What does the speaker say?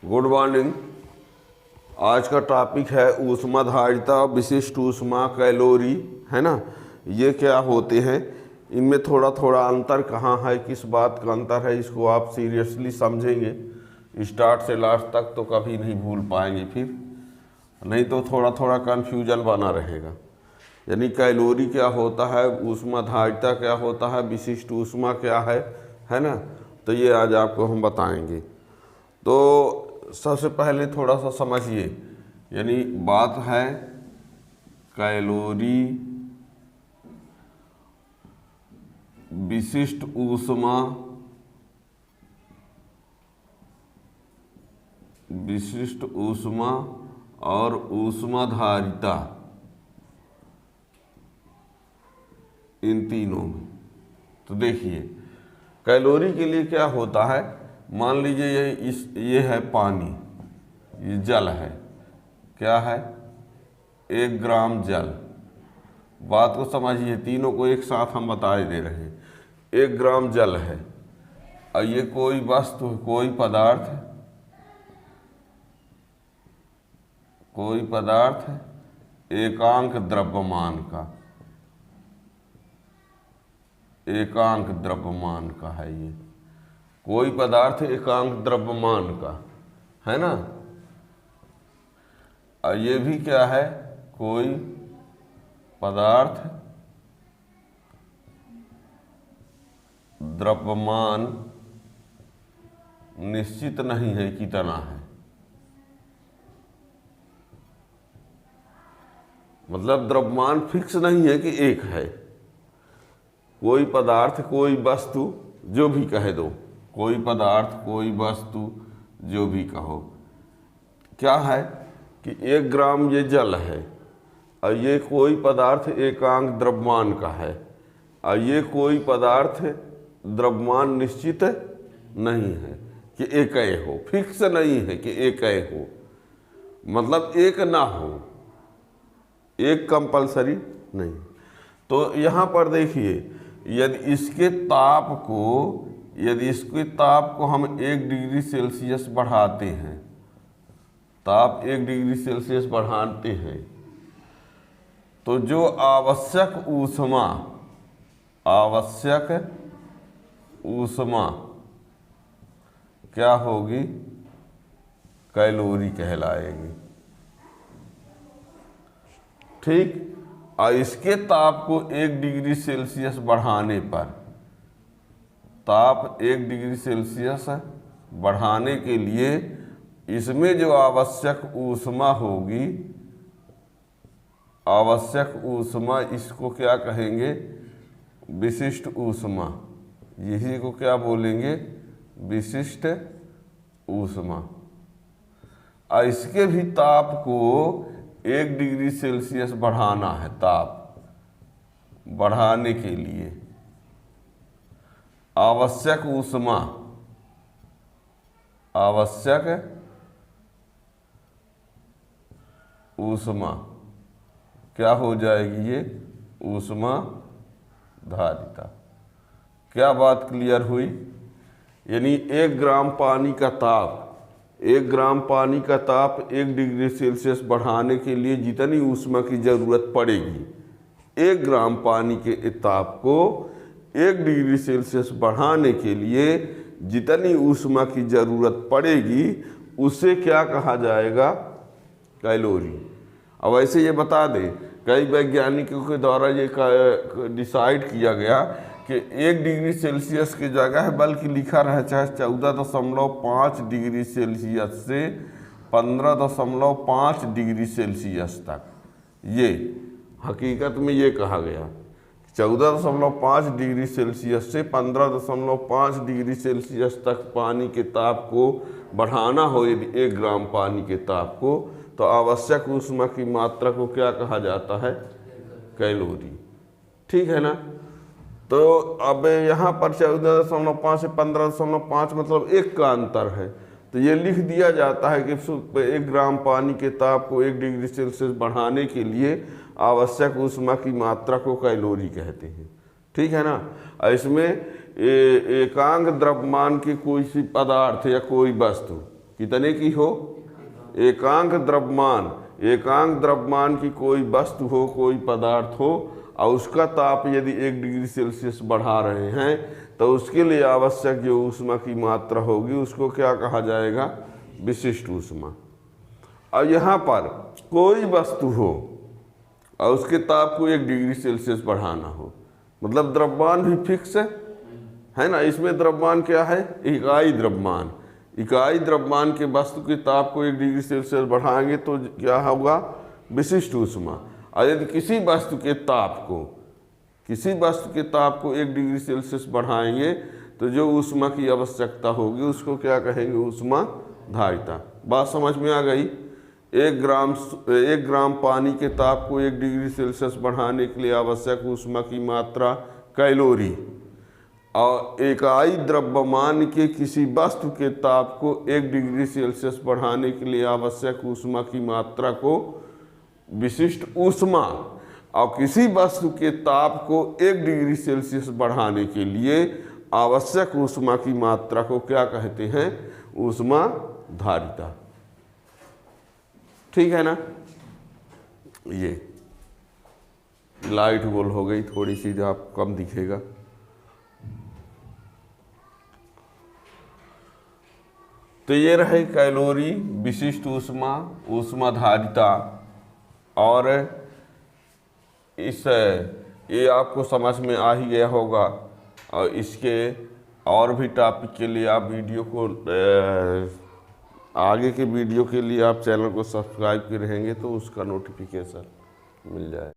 Good morning. आज का topic है ऊष्माधारिता, विशिष्ट ऊष्मा, कैलोरी, है ना। ये क्या होते हैं, इनमें थोड़ा थोड़ा अंतर कहाँ है, किस बात का अंतर है, इसको आप सीरियसली समझेंगे स्टार्ट से लास्ट तक तो कभी नहीं भूल पाएंगे, फिर नहीं तो थोड़ा थोड़ा कन्फ्यूजन बना रहेगा। यानी कैलोरी क्या होता है, ऊष्माधारिता क्या होता है, विशिष्ट ऊष्मा क्या है ना। तो ये आज आपको हम बताएंगे। तो सबसे पहले थोड़ा सा समझिए, यानी बात है कैलोरी, विशिष्ट ऊष्मा, विशिष्ट ऊष्मा और ऊष्माधारिता, इन तीनों में। तो देखिए कैलोरी के लिए क्या होता है, मान लीजिए ये है पानी, ये जल है, क्या है, 1 ग्राम जल। बात को समझिए, तीनों को एक साथ हम बता दे रहे हैं। 1 ग्राम जल है और ये कोई वस्तु, कोई पदार्थ है, कोई पदार्थ है एकांक द्रव्यमान का, एकांक द्रव्यमान का है ये, कोई पदार्थ एकांक द्रव्यमान का, है ना। और ये भी क्या है, कोई पदार्थ द्रव्यमान निश्चित नहीं है कितना है, मतलब द्रव्यमान फिक्स नहीं है कि एक है। कोई पदार्थ, कोई वस्तु, जो भी कह दो, कोई पदार्थ, कोई वस्तु, जो भी कहो, क्या है कि 1 ग्राम ये जल है और ये कोई पदार्थ एकांक द्रव्यमान का है और ये कोई पदार्थ द्रव्यमान निश्चित नहीं है कि एक हो, फिक्स नहीं है कि एक हो, मतलब एक ना हो, एक कंपलसरी नहीं। तो यहाँ पर देखिए, यदि इसके ताप को हम 1 डिग्री सेल्सियस बढ़ाते हैं, ताप 1 डिग्री सेल्सियस बढ़ाते हैं, तो जो आवश्यक ऊष्मा क्या होगी, कैलोरी कहलाएगी। ठीक। और इसके ताप को 1 डिग्री सेल्सियस बढ़ाने पर, ताप 1 डिग्री सेल्सियस बढ़ाने के लिए इसमें जो आवश्यक ऊष्मा होगी, आवश्यक ऊष्मा, इसको क्या कहेंगे, विशिष्ट ऊष्मा। यही को क्या बोलेंगे, विशिष्ट ऊष्मा। और इसके भी ताप को 1 डिग्री सेल्सियस बढ़ाना है। ताप बढ़ाने के लिए आवश्यक ऊष्मा, आवश्यक ऊष्मा क्या हो जाएगी, ये ऊष्माधारिता। क्या बात क्लियर हुई। यानी 1 ग्राम पानी का ताप, 1 ग्राम पानी का ताप 1 डिग्री सेल्सियस बढ़ाने के लिए जितनी ऊष्मा की ज़रूरत पड़ेगी, 1 ग्राम पानी के ताप को 1 डिग्री सेल्सियस बढ़ाने के लिए जितनी ऊष्मा की ज़रूरत पड़ेगी, उसे क्या कहा जाएगा, कैलोरी। अब ऐसे ये बता दें, कई वैज्ञानिकों के द्वारा ये डिसाइड किया गया कि 1 डिग्री सेल्सियस की जगह बल्कि लिखा रहे चाहे 14.5 डिग्री सेल्सियस से 15.5 डिग्री सेल्सियस तक। ये हकीकत में ये कहा गया 14.5 डिग्री सेल्सियस से 15.5 डिग्री सेल्सियस तक पानी के ताप को बढ़ाना हो, यदि 1 ग्राम पानी के ताप को, तो आवश्यक ऊष्मा की मात्रा को क्या कहा जाता है, कैलोरी। ठीक है ना। तो अब यहाँ पर 14.5 से 15.5 मतलब 1 का अंतर है, तो ये लिख दिया जाता है कि 1 ग्राम पानी के ताप को 1 डिग्री सेल्सियस बढ़ाने के लिए आवश्यक ऊष्मा की मात्रा को कैलोरी कहते हैं। ठीक है ना। इसमें एकांक द्रव्यमान की कोई सी पदार्थ या कोई वस्तु, कितने की हो? एकांक द्रव्यमान, एकांक द्रव्यमान की कोई वस्तु हो, कोई पदार्थ हो और उसका ताप यदि 1 डिग्री सेल्सियस बढ़ा रहे हैं तो उसके लिए आवश्यक जो ऊष्मा की मात्रा होगी उसको क्या कहा जाएगा? विशिष्ट ऊष्मा। और यहाँ पर कोई वस्तु हो और उसके ताप को 1 डिग्री सेल्सियस बढ़ाना हो, मतलब द्रव्यमान भी फिक्स है ना। इसमें द्रव्यमान क्या है? इकाई द्रव्यमान। इकाई द्रव्यमान के वस्तु के ताप को 1 डिग्री सेल्सियस बढ़ाएंगे तो क्या होगा? विशिष्ट ऊष्मा। और यदि किसी वस्तु के ताप को 1 डिग्री सेल्सियस बढ़ाएंगे तो जो ऊष्मा की आवश्यकता होगी उसको क्या कहेंगे? ऊष्मा धारिता। बात समझ में आ गई? 1 ग्राम पानी के ताप को 1 डिग्री सेल्सियस बढ़ाने के लिए आवश्यक ऊष्मा की मात्रा कैलोरी, और इकाई द्रव्यमान के किसी वस्तु के ताप को 1 डिग्री सेल्सियस बढ़ाने के लिए आवश्यक ऊष्मा की मात्रा को विशिष्ट ऊष्मा, और किसी वस्तु के ताप को 1 डिग्री सेल्सियस बढ़ाने के लिए आवश्यक ऊष्मा की मात्रा को क्या कहते हैं? ऊष्मा धारिता। ठीक है ना। ये लाइट गोल हो गई थोड़ी सी, जो आप कम दिखेगा। तो ये रहे कैलोरी, विशिष्ट ऊष्मा, ऊष्मा धारिता। और ये आपको समझ में आ ही गया होगा। और इसके और भी टॉपिक के लिए आप वीडियो को आगे के वीडियो के लिए आप चैनल को सब्सक्राइब के रहेंगे तो उसका नोटिफिकेशन मिल जाए।